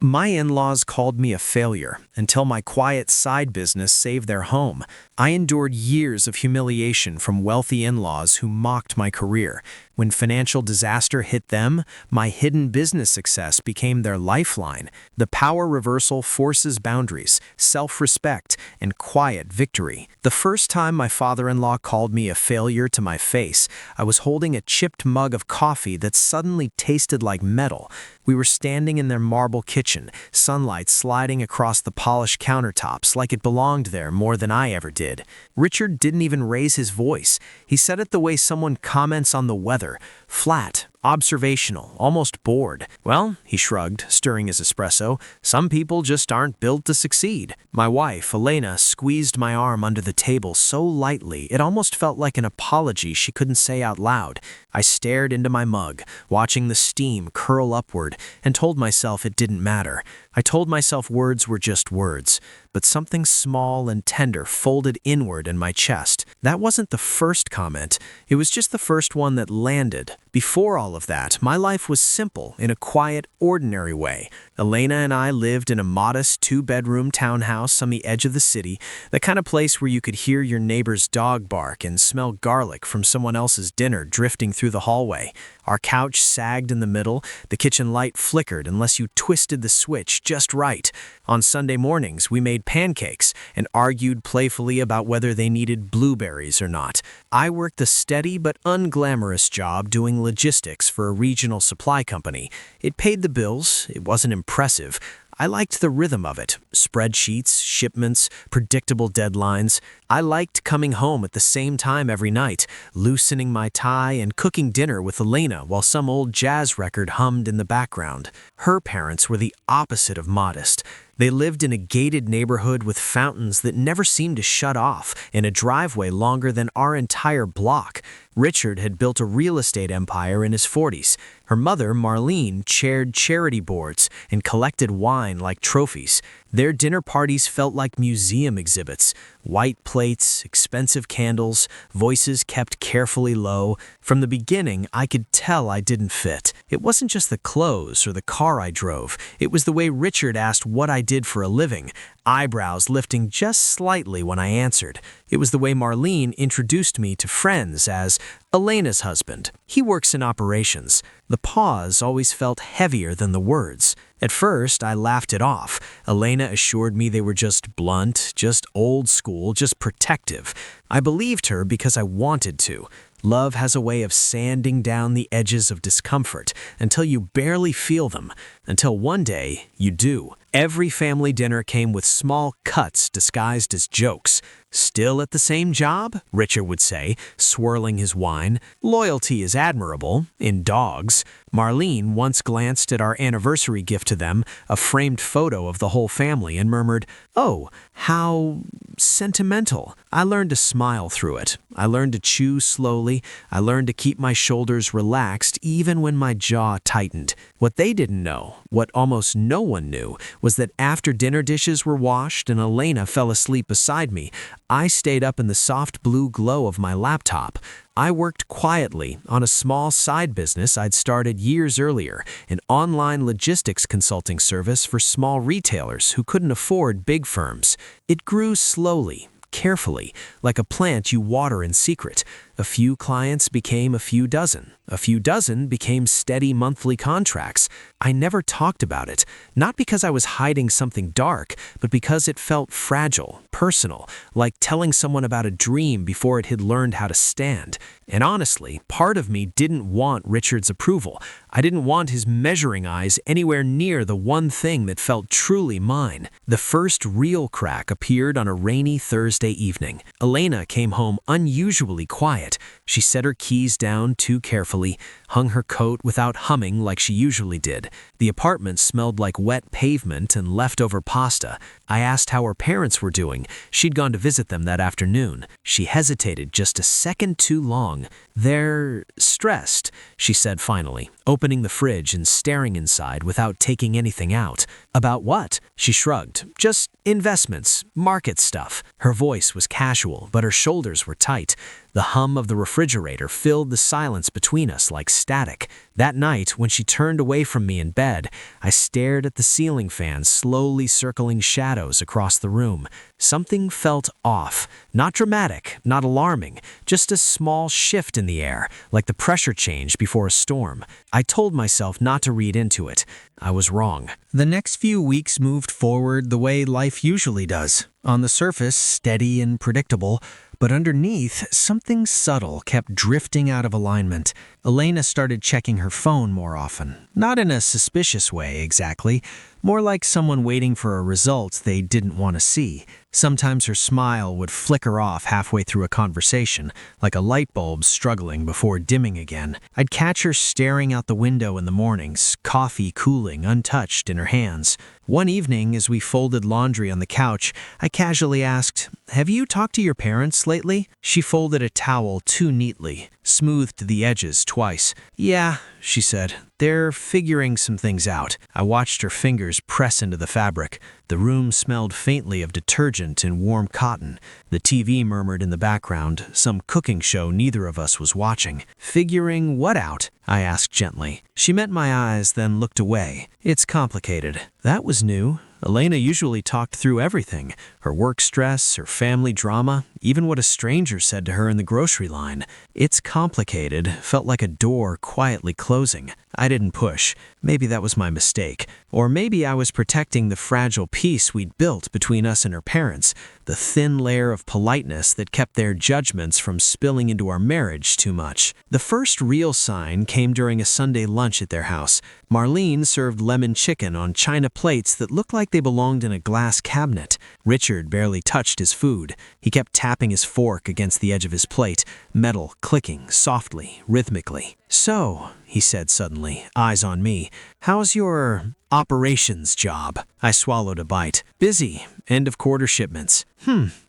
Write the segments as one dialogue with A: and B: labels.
A: My in-laws called me a failure until my quiet side business saved their home. I endured years of humiliation from wealthy in-laws who mocked my career. When financial disaster hit them, my hidden business success became their lifeline. The power reversal forces boundaries, self-respect, and quiet victory. The first time my father-in-law called me a failure to my face, I was holding a chipped mug of coffee that suddenly tasted like metal. We were standing in their marble kitchen, sunlight sliding across the polished countertops like it belonged there more than I ever did. Richard didn't even raise his voice. He said it the way someone comments on the weather, flat, observational, almost bored. Well, he shrugged, stirring his espresso, some people just aren't built to succeed. My wife, Elena, squeezed my arm under the table so lightly it almost felt like an apology she couldn't say out loud. I stared into my mug, watching the steam curl upward, and told myself it didn't matter. I told myself words were just words, but something small and tender folded inward in my chest. That wasn't the first comment, it was just the first one that landed. Before all of that, my life was simple in a quiet, ordinary way. Elena and I lived in a modest two-bedroom townhouse on the edge of the city, the kind of place where you could hear your neighbor's dog bark and smell garlic from someone else's dinner drifting through the hallway. Our couch sagged in the middle, the kitchen light flickered unless you twisted the switch just right. On Sunday mornings, we made pancakes and argued playfully about whether they needed blueberries or not. I worked a steady but unglamorous job doing logistics for a regional supply company. It paid the bills, it wasn't impressive. I liked the rhythm of it. Spreadsheets, shipments, predictable deadlines. I liked coming home at the same time every night, loosening my tie and cooking dinner with Elena while some old jazz record hummed in the background. Her parents were the opposite of modest. They lived in a gated neighborhood with fountains that never seemed to shut off, in a driveway longer than our entire block. Richard had built a real estate empire in his 40s. Her mother, Marlene, chaired charity boards and collected wine like trophies. Their dinner parties felt like museum exhibits. White plates, expensive candles, voices kept carefully low. From the beginning, I could tell I didn't fit. It wasn't just the clothes or the car I drove. It was the way Richard asked what I did for a living, eyebrows lifting just slightly when I answered. It was the way Marlene introduced me to friends as Elena's husband. He works in operations. The pause always felt heavier than the words. At first, I laughed it off. Elena assured me they were just blunt, just old school, just protective. I believed her because I wanted to. Love has a way of sanding down the edges of discomfort until you barely feel them, until one day you do. Every family dinner came with small cuts disguised as jokes. "Still at the same job?" Richard would say, swirling his wine. "Loyalty is admirable in dogs." Marlene once glanced at our anniversary gift to them, a framed photo of the whole family, and murmured, "Oh, how sentimental." I learned to smile through it. I learned to chew slowly. I learned to keep my shoulders relaxed even when my jaw tightened. What they didn't know, what almost no one knew, was that after dinner dishes were washed and Elena fell asleep beside me, I stayed up in the soft blue glow of my laptop. I worked quietly on a small side business I'd started years earlier, an online logistics consulting service for small retailers who couldn't afford big firms. It grew slowly, carefully, like a plant you water in secret. A few clients became a few dozen. A few dozen became steady monthly contracts. I never talked about it, not because I was hiding something dark, but because it felt fragile, personal, like telling someone about a dream before it had learned how to stand. And honestly, part of me didn't want Richard's approval. I didn't want his measuring eyes anywhere near the one thing that felt truly mine. The first real crack appeared on a rainy Thursday evening. Elena came home unusually quiet. She set her keys down too carefully, hung her coat without humming like she usually did. The apartment smelled like wet pavement and leftover pasta. I asked how her parents were doing. She'd gone to visit them that afternoon. She hesitated just a second too long. "They're stressed," she said finally, opening the fridge and staring inside without taking anything out. "About what?" She shrugged. "Just investments, market stuff." Her voice was casual, but her shoulders were tight. The hum of the refrigerator filled the silence between us like static. That night, when she turned away from me in bed, I stared at the ceiling fan slowly circling shadows across the room. Something felt off. Not dramatic, not alarming, just a small shift in the air, like the pressure change before a storm. I told myself not to read into it. I was wrong. The next few weeks moved forward the way life usually does. On the surface, steady and predictable, but underneath, something subtle kept drifting out of alignment. Elena started checking her phone more often. Not in a suspicious way, exactly. More like someone waiting for a result they didn't want to see. Sometimes her smile would flicker off halfway through a conversation, like a light bulb struggling before dimming again. I'd catch her staring out the window in the mornings, coffee cooling untouched in her hands. One evening, as we folded laundry on the couch, I casually asked, "Have you talked to your parents lately?" She folded a towel too neatly, smoothed the edges twice. "Yeah," she said, "they're figuring some things out." I watched her fingers press into the fabric. The room smelled faintly of detergent and warm cotton. The TV murmured in the background, some cooking show neither of us was watching. "Figuring what out?" I asked gently. She met my eyes, then looked away. "It's complicated." That was new. Elena usually talked through everything. Her work stress, her family drama, even what a stranger said to her in the grocery line. "It's complicated" felt like a door quietly closing. I didn't push. Maybe that was my mistake. Or maybe I was protecting the fragile peace we'd built between us and her parents, the thin layer of politeness that kept their judgments from spilling into our marriage too much. The first real sign came during a Sunday lunch at their house. Marlene served lemon chicken on china plates that looked like they belonged in a glass cabinet. Richard barely touched his food. He kept tapping his fork against the edge of his plate, metal clicking softly, rhythmically. "So," he said suddenly, eyes on me, "how's your operations job?" I swallowed a bite. "Busy. End of quarter shipments."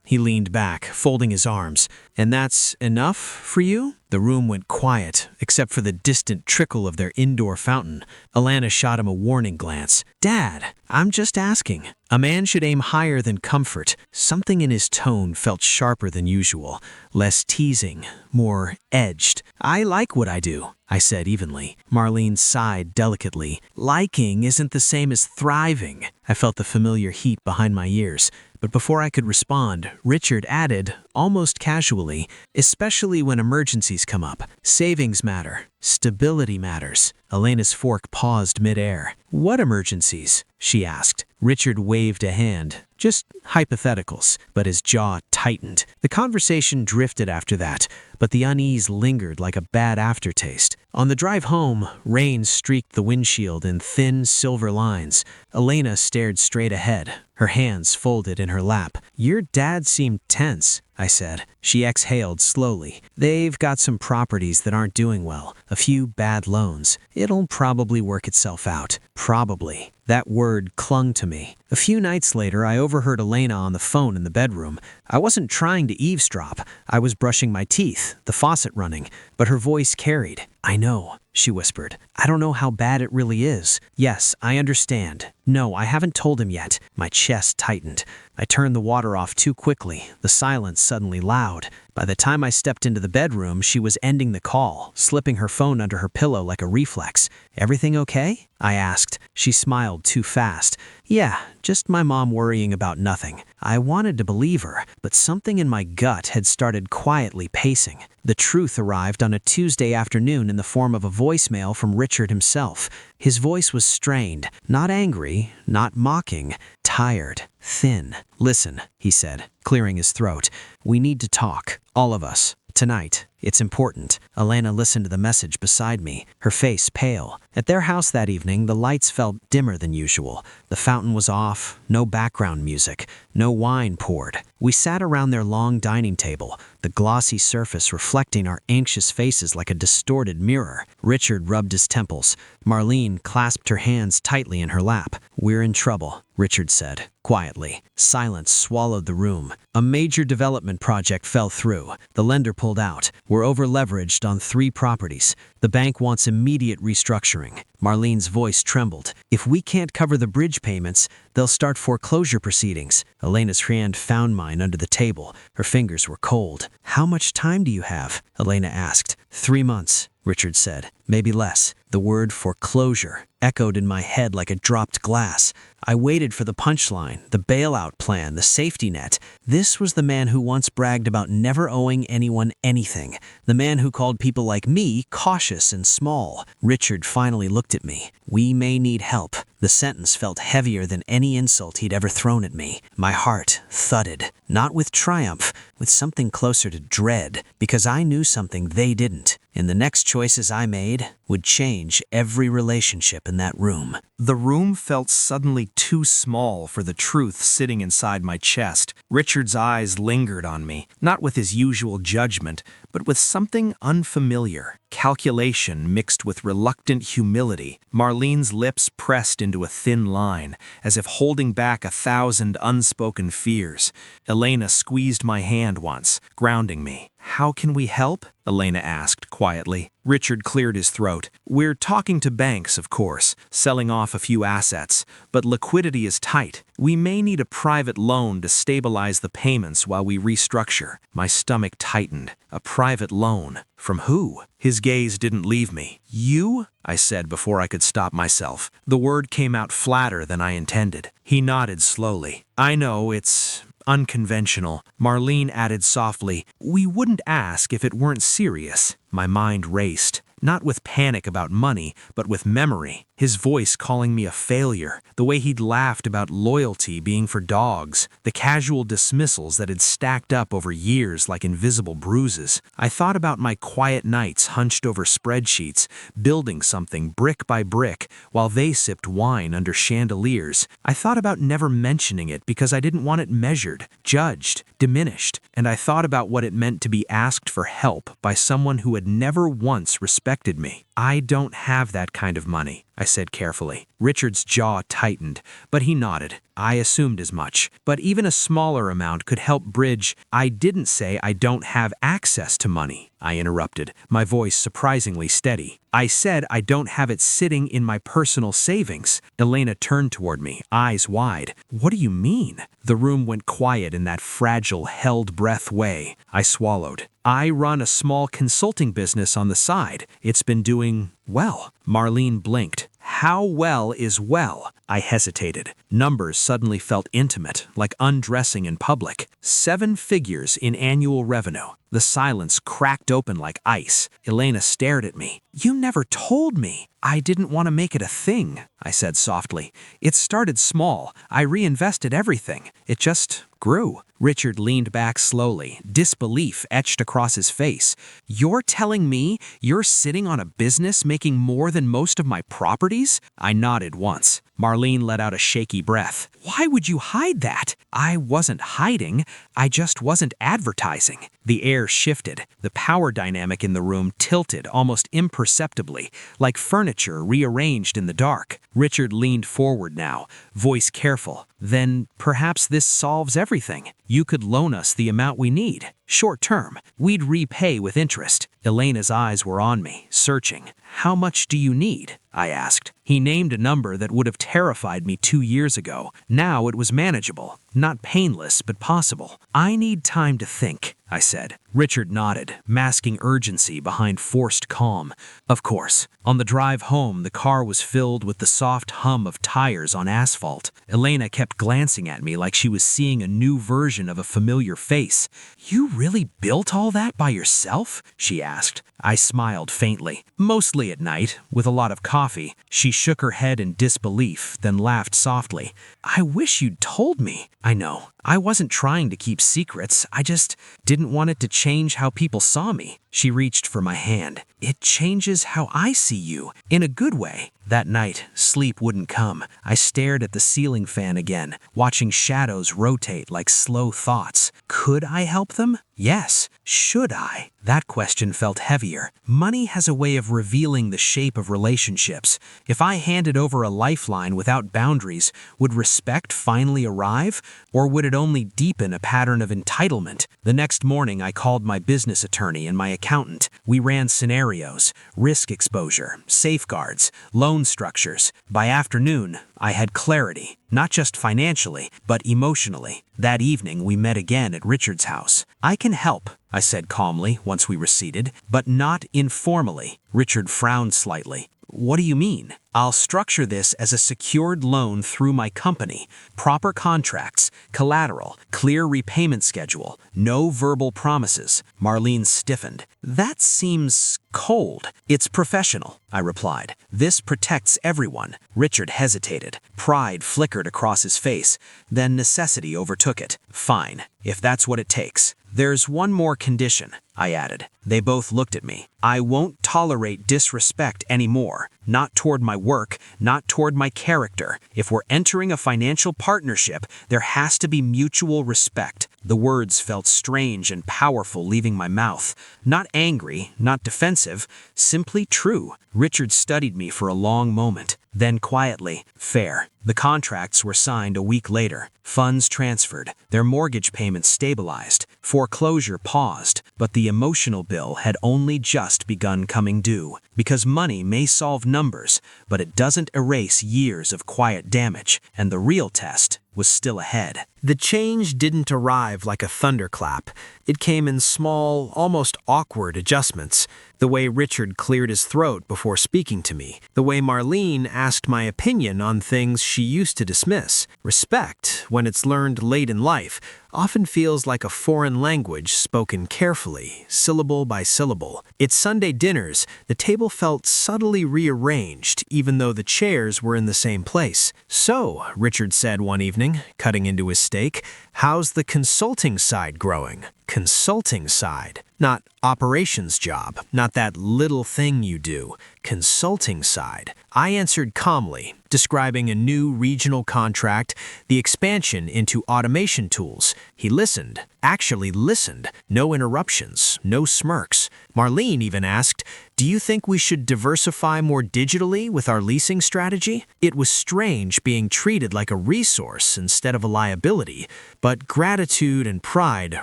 A: He leaned back, folding his arms. "And that's enough for you?" The room went quiet, except for the distant trickle of their indoor fountain. Alana shot him a warning glance. "Dad, I'm just asking." A man should aim higher than comfort. Something in his tone felt sharper than usual, less teasing, more edged. "I like what I do," I said evenly. Marlene sighed delicately. "Liking isn't the same as thriving." I felt the familiar heat behind my ears. But before I could respond, Richard added, almost casually, "Especially when emergencies come up. Savings matter. Stability matters." Elena's fork paused midair. "What emergencies?" she asked. Richard waved a hand. "Just hypotheticals," but his jaw tightened. The conversation drifted after that, but the unease lingered like a bad aftertaste. On the drive home, rain streaked the windshield in thin silver lines. Elena stared straight ahead, her hands folded in her lap. "Your dad seemed tense," I said. She exhaled slowly. "They've got some properties that aren't doing well, a few bad loans. It'll probably work itself out." Probably. That word clung to me. A few nights later, I overheard Elena on the phone in the bedroom. I wasn't trying to eavesdrop. I was brushing my teeth, the faucet running, but her voice carried. "I know," she whispered. "I don't know how bad it really is. Yes, I understand. No, I haven't told him yet." My chest tightened. I turned the water off too quickly, the silence suddenly loud. By the time I stepped into the bedroom, she was ending the call, slipping her phone under her pillow like a reflex. "Everything okay?" I asked. She smiled too fast. "Yeah, just my mom worrying about nothing." I wanted to believe her, but something in my gut had started quietly pacing. The truth arrived on a Tuesday afternoon in the form of a voicemail from Richard himself. His voice was strained, not angry, not mocking, tired, thin. "Listen," he said, clearing his throat. "We need to talk, all of us. Tonight. It's important." Elena listened to the message beside me, her face pale. At their house that evening, the lights felt dimmer than usual. The fountain was off, no background music, no wine poured. We sat around their long dining table, the glossy surface reflecting our anxious faces like a distorted mirror. Richard rubbed his temples. Marlene clasped her hands tightly in her lap. "We're in trouble," Richard said, Quietly, silence swallowed the room. A major development project fell through. The lender pulled out. We're over-leveraged on 3 properties. The bank wants immediate restructuring. Marlene's voice trembled. If we can't cover the bridge payments, they'll start foreclosure proceedings. Elena's hand found mine under the table. Her fingers were cold. How much time do you have? Elena asked. 3 months, Richard said. Maybe less. The word foreclosure echoed in my head like a dropped glass. I waited for the punchline, the bailout plan, the safety net. This was the man who once bragged about never owing anyone anything. The man who called people like me cautious and small. Richard finally looked at me. We may need help. The sentence felt heavier than any insult he'd ever thrown at me. My heart thudded, not with triumph, with something closer to dread, because I knew something they didn't. And the next choices I made would change every relationship in that room. The room felt suddenly too small for the truth sitting inside my chest. Richard's eyes lingered on me, not with his usual judgment, but with something unfamiliar. Calculation mixed with reluctant humility. Marlene's lips pressed into a thin line, as if holding back 1,000 unspoken fears. Elena squeezed my hand once, grounding me. How can we help? Elena asked quietly. Richard cleared his throat. We're talking to banks, of course, selling off a few assets, but liquidity is tight. We may need a private loan to stabilize the payments while we restructure. My stomach tightened. A private loan? From who? His gaze didn't leave me. You? I said before I could stop myself. The word came out flatter than I intended. He nodded slowly. I know, it's unconventional. Marlene added softly, we wouldn't ask if it weren't serious. My mind raced, not with panic about money, but with memory. His voice calling me a failure, the way he'd laughed about loyalty being for dogs, the casual dismissals that had stacked up over years like invisible bruises. I thought about my quiet nights hunched over spreadsheets, building something brick by brick, while they sipped wine under chandeliers. I thought about never mentioning it because I didn't want it measured, judged, diminished, and I thought about what it meant to be asked for help by someone who had never once respected me. I don't have that kind of money, I said carefully. Richard's jaw tightened, but he nodded. I assumed as much. But even a smaller amount could help bridge. I didn't say I don't have access to money, I interrupted, my voice surprisingly steady. I said I don't have it sitting in my personal savings. Elena turned toward me, eyes wide. What do you mean? The room went quiet in that fragile, held breath way. I swallowed. I run a small consulting business on the side. It's been doing well. Marlene blinked. How well is well? I hesitated. Numbers suddenly felt intimate, like undressing in public. 7 figures in annual revenue. The silence cracked open like ice. Elena stared at me. You never told me. I didn't want to make it a thing, I said softly. It started small. I reinvested everything. It just grew. Richard leaned back slowly, disbelief etched across his face. You're telling me you're sitting on a business making more than most of my properties? I nodded once. Marlene let out a shaky breath. Why would you hide that? I wasn't hiding. I just wasn't advertising. The air shifted. The power dynamic in the room tilted almost imperceptibly, like furniture rearranged in the dark. Richard leaned forward now, voice careful. Then perhaps this solves everything. You could loan us the amount we need. Short term. We'd repay with interest. Elena's eyes were on me, searching. How much do you need? I asked. He named a number that would have terrified me 2 years ago. Now it was manageable. Not painless, but possible. I need time to think, I said. Richard nodded, masking urgency behind forced calm. Of course. On the drive home, the car was filled with the soft hum of tires on asphalt. Elena kept glancing at me like she was seeing a new version of a familiar face. You really built all that by yourself? She asked. I smiled faintly. Mostly at night, with a lot of coffee. She shook her head in disbelief, then laughed softly. I wish you'd told me. I know. I wasn't trying to keep secrets. I just didn't want it to change how people saw me. She reached for my hand. It changes how I see you, in a good way. That night, sleep wouldn't come. I stared at the ceiling fan again, watching shadows rotate like slow thoughts. Could I help them? Yes. Should I? That question felt heavier. Money has a way of revealing the shape of relationships. If I handed over a lifeline without boundaries, would respect finally arrive? Or would it only deepen a pattern of entitlement? The next morning, I called my business attorney and my accountant. We ran scenarios, risk exposure, safeguards, loan structures. By afternoon, I had clarity, not just financially, but emotionally. That evening, we met again at Richard's house. "I can help," I said calmly once we were seated, "but not informally." Richard frowned slightly. "What do you mean?" "I'll structure this as a secured loan through my company. Proper contracts, collateral, clear repayment schedule, no verbal promises." Marlene stiffened. "That seems cold." "It's professional," I replied. "This protects everyone." Richard hesitated. Pride flickered across his face. Then necessity overtook it. "Fine, if that's what it takes. There's one more condition," I added. They both looked at me. "I won't tolerate disrespect anymore. Not toward my work, not toward my character. If we're entering a financial partnership, there has to be mutual respect." The words felt strange and powerful leaving my mouth. Not angry, not defensive, simply true. Richard studied me for a long moment. Then quietly, "Fair." The contracts were signed a week later. Funds transferred. Their mortgage payments stabilized. Foreclosure paused. But the emotional bill had only just begun coming due. Because money may solve numbers, but it doesn't erase years of quiet damage. And the real test was still ahead. The change didn't arrive like a thunderclap. It came in small, almost awkward adjustments. The way Richard cleared his throat before speaking to me. The way Marlene asked my opinion on things she used to dismiss. Respect, when it's learned late in life, often feels like a foreign language spoken carefully, syllable by syllable. At Sunday dinners, the table felt subtly rearranged, even though the chairs were in the same place. "So," Richard said one evening, cutting into his steak, "how's the consulting side growing?" Consulting side. Not operations job, not that little thing you do. Consulting side. I answered calmly, describing a new regional contract, the expansion into automation tools. He listened, actually listened. No interruptions, no smirks. Marlene even asked, "Do you think we should diversify more digitally with our leasing strategy?" It was strange being treated like a resource instead of a liability, but gratitude and pride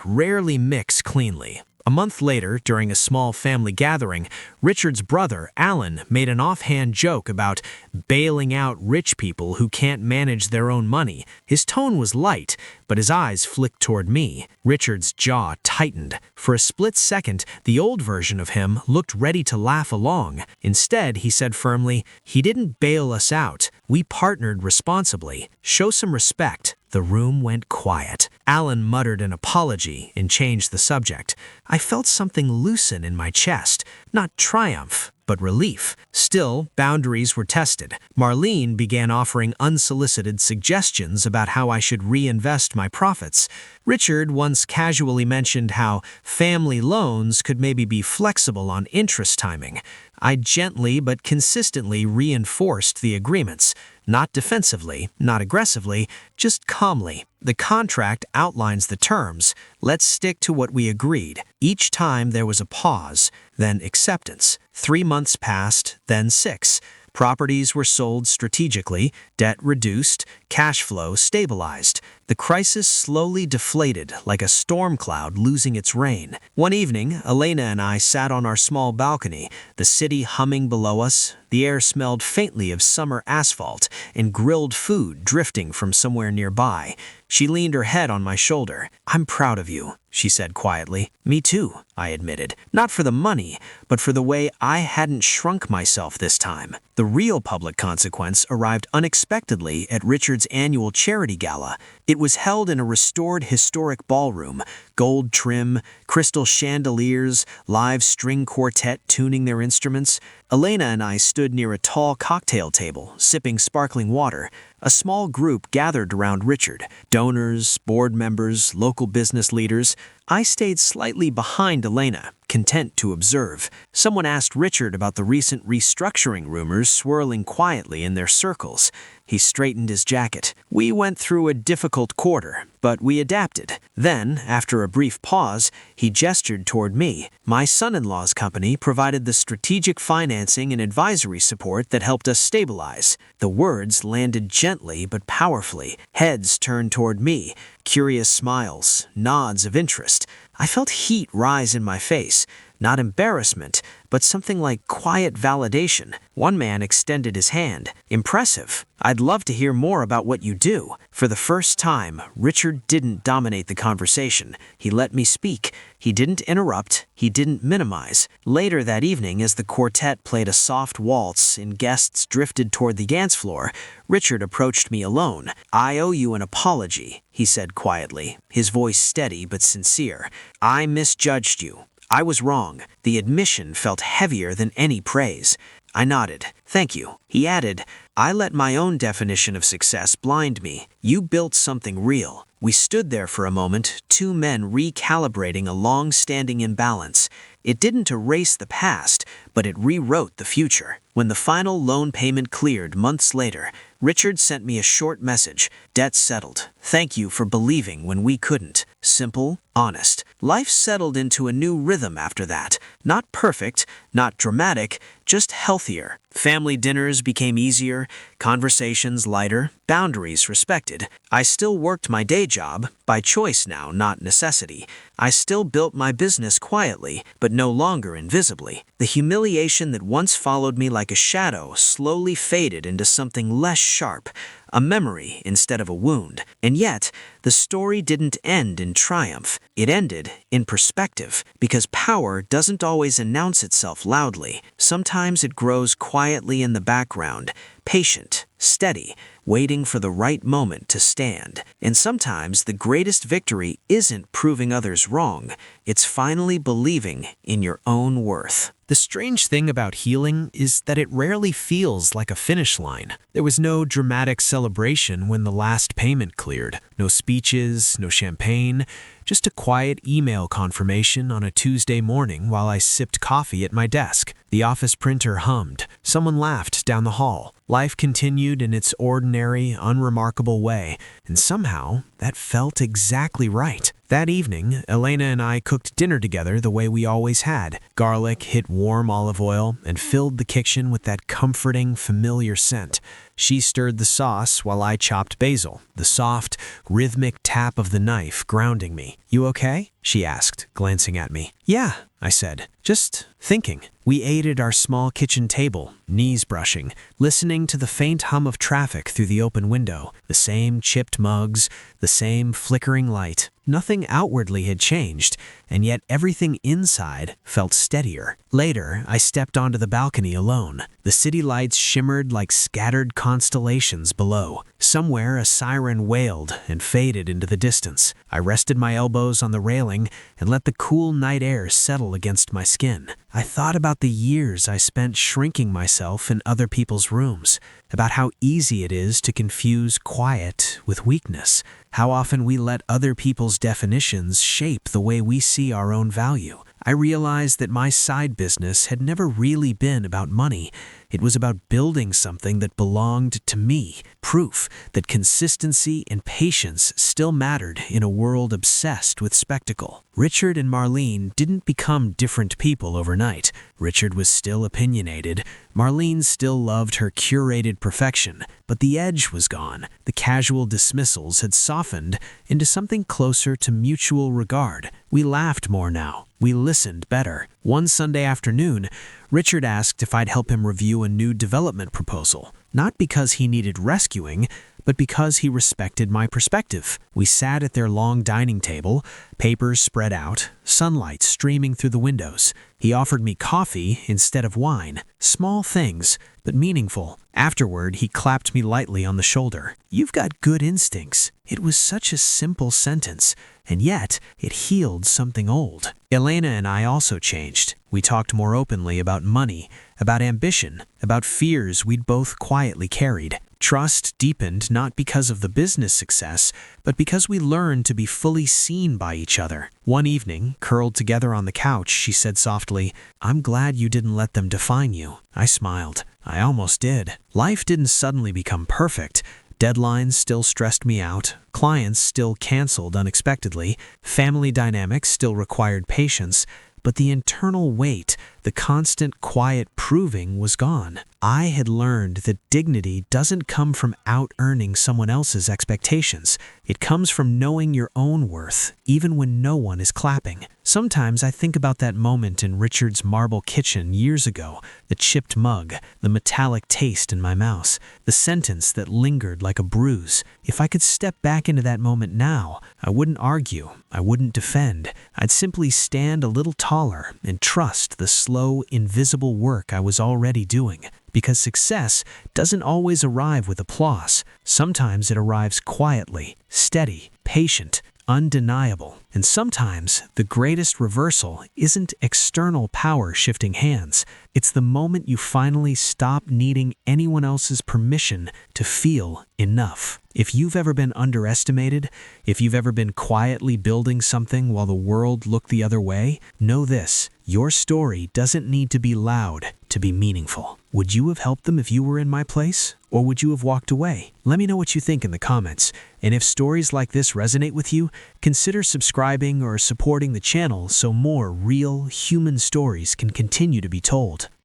A: rarely mix cleanly. A month later, during a small family gathering, Richard's brother, Alan, made an offhand joke about bailing out rich people who can't manage their own money. His tone was light, but his eyes flicked toward me. Richard's jaw tightened. For a split second, the old version of him looked ready to laugh along. Instead, he said firmly, "He didn't bail us out. We partnered responsibly. Show some respect." The room went quiet. Alan muttered an apology and changed the subject. I felt something loosen in my chest. Not triumph, but relief. Still, boundaries were tested. Marlene began offering unsolicited suggestions about how I should reinvest my profits. Richard once casually mentioned how family loans could maybe be flexible on interest timing. I gently but consistently reinforced the agreements. Not defensively, not aggressively, just calmly. The contract outlines the terms. Let's stick to what we agreed. Each time there was a pause, then acceptance. 3 months passed, then 6. Properties were sold strategically, debt reduced, cash flow stabilized. The crisis slowly deflated like a storm cloud losing its rain. One evening, Elena and I sat on our small balcony, the city humming below us. The air smelled faintly of summer asphalt and grilled food drifting from somewhere nearby. She leaned her head on my shoulder. "I'm proud of you," she said quietly. "Me too," I admitted. Not for the money, but for the way I hadn't shrunk myself this time. The real public consequence arrived unexpectedly at Richard's annual charity gala. It was held in a restored historic ballroom, gold trim, crystal chandeliers, live string quartet tuning their instruments. Elena and I stood near a tall cocktail table, sipping sparkling water. A small group gathered around Richard, donors, board members, local business leaders. I stayed slightly behind Elena, content to observe. Someone asked Richard about the recent restructuring rumors swirling quietly in their circles. He straightened his jacket. We went through a difficult quarter, but we adapted. Then, after a brief pause, he gestured toward me. My son-in-law's company provided the strategic financing and advisory support that helped us stabilize. The words landed gently but powerfully. Heads turned toward me, curious smiles, nods of interest. I felt heat rise in my face. Not embarrassment, but something like quiet validation. One man extended his hand. Impressive. I'd love to hear more about what you do. For the first time, Richard didn't dominate the conversation. He let me speak. He didn't interrupt. He didn't minimize. Later that evening, as the quartet played a soft waltz and guests drifted toward the dance floor, Richard approached me alone. "I owe you an apology," he said quietly, his voice steady but sincere. "I misjudged you. I was wrong." The admission felt heavier than any praise. I nodded. "Thank you." He added, "I let my own definition of success blind me. You built something real." We stood there for a moment, two men recalibrating a long-standing imbalance. It didn't erase the past, but it rewrote the future. When the final loan payment cleared months later, Richard sent me a short message. "Debt settled. Thank you for believing when we couldn't." Simple, honest. Life settled into a new rhythm after that. Not perfect, not dramatic, just healthier. Family dinners became easier, conversations lighter, boundaries respected. I still worked my day job, by choice now, not necessity. I still built my business quietly, but no longer invisibly. The humiliation that once followed me like a shadow slowly faded into something less sharp, a memory instead of a wound. And yet, the story didn't end in triumph. It ended in perspective, because power doesn't always announce itself loudly. Sometimes it grows quietly in the background, patient, steady, waiting for the right moment to stand. And sometimes the greatest victory isn't proving others wrong, it's finally believing in your own worth. The strange thing about healing is that it rarely feels like a finish line. There was no dramatic celebration when the last payment cleared. No speeches, no champagne, just a quiet email confirmation on a Tuesday morning while I sipped coffee at my desk. The office printer hummed. Someone laughed down the hall. Life continued in its ordinary, unremarkable way, and somehow that felt exactly right. That evening, Elena and I cooked dinner together the way we always had. Garlic hit warm olive oil and filled the kitchen with that comforting, familiar scent. She stirred the sauce while I chopped basil, the soft, rhythmic tap of the knife grounding me. "You okay?" she asked, glancing at me. "Yeah," I said, "just thinking." We ate at our small kitchen table, knees brushing, listening to the faint hum of traffic through the open window, the same chipped mugs, the same flickering light. Nothing outwardly had changed, and yet everything inside felt steadier. Later, I stepped onto the balcony alone. The city lights shimmered like scattered constellations below. Somewhere a siren wailed and faded into the distance. I rested my elbows on the railing and let the cool night air settle against my skin. I thought about the years I spent shrinking myself in other people's rooms, about how easy it is to confuse quiet with weakness, how often we let other people's definitions shape the way we see our own value. I realized that my side business had never really been about money. It was about building something that belonged to me, proof that consistency and patience still mattered in a world obsessed with spectacle. Richard and Marlene didn't become different people overnight. Richard was still opinionated. Marlene still loved her curated perfection, but the edge was gone. The casual dismissals had softened into something closer to mutual regard. We laughed more now. We listened better. One Sunday afternoon, Richard asked if I'd help him review a new development proposal, not because he needed rescuing, but because he respected my perspective. We sat at their long dining table, papers spread out, sunlight streaming through the windows. He offered me coffee instead of wine. Small things, but meaningful. Afterward, he clapped me lightly on the shoulder. "You've got good instincts." It was such a simple sentence, and yet it healed something old. Elena and I also changed. We talked more openly about money, about ambition, about fears we'd both quietly carried. Trust deepened not because of the business success, but because we learned to be fully seen by each other. One evening, curled together on the couch, she said softly, "I'm glad you didn't let them define you." I smiled. I almost did. Life didn't suddenly become perfect. Deadlines still stressed me out, clients still canceled unexpectedly, family dynamics still required patience, but the internal weight, the constant quiet proving was gone. I had learned that dignity doesn't come from out-earning someone else's expectations. It comes from knowing your own worth, even when no one is clapping. Sometimes I think about that moment in Richard's marble kitchen years ago, the chipped mug, the metallic taste in my mouth, the sentence that lingered like a bruise. If I could step back into that moment now, I wouldn't argue, I wouldn't defend. I'd simply stand a little taller and trust the slow, invisible work I was already doing. Because success doesn't always arrive with applause. Sometimes it arrives quietly, steady, patient, undeniable. And sometimes the greatest reversal isn't external power shifting hands. It's the moment you finally stop needing anyone else's permission to feel enough. If you've ever been underestimated, if you've ever been quietly building something while the world looked the other way, know this: your story doesn't need to be loud to be meaningful. Would you have helped them if you were in my place? Or would you have walked away? Let me know what you think in the comments. And if stories like this resonate with you, consider subscribing or supporting the channel so more real, human stories can continue to be told.